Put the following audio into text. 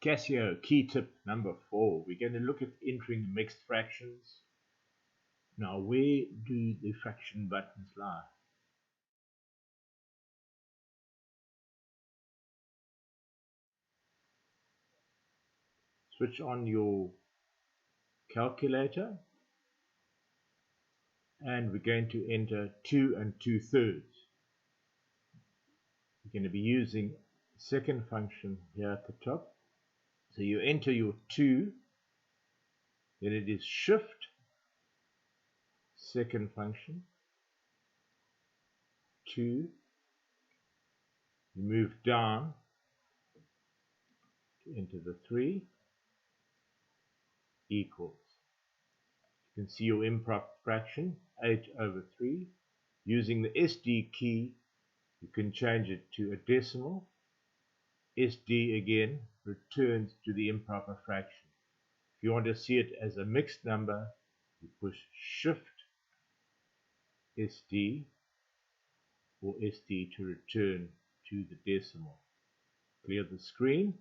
CASIO key tip number 4. We're going to look at entering mixed fractions. Now, where do the fraction buttons lie? Switch on your calculator and we're going to enter 2 2/3. We're going to be using the second function here at the top. So you enter your 2, then it is shift, second function, 2, you move down to enter the 3, equals. You can see your improper fraction, 8/3. Using the SD key, you can change it to a decimal. SD again returns to the improper fraction. If you want to see it as a mixed number, you push Shift SD or SD to return to the decimal. Clear the screen.